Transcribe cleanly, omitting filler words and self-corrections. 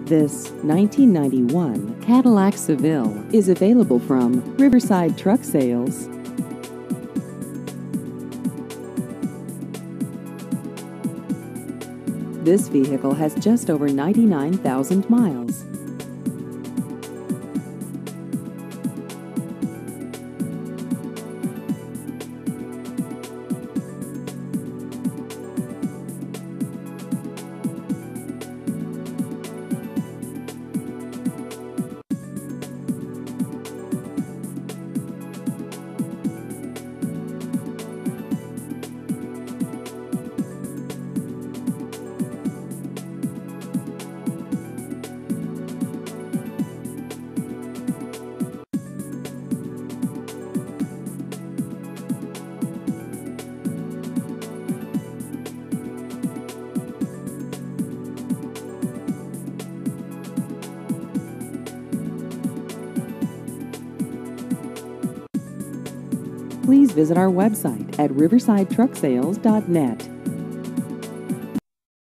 This 1991 Cadillac Seville is available from Riverside Truck Sales. This vehicle has just over 99,000 miles. Please visit our website at riversidetrucksales.net.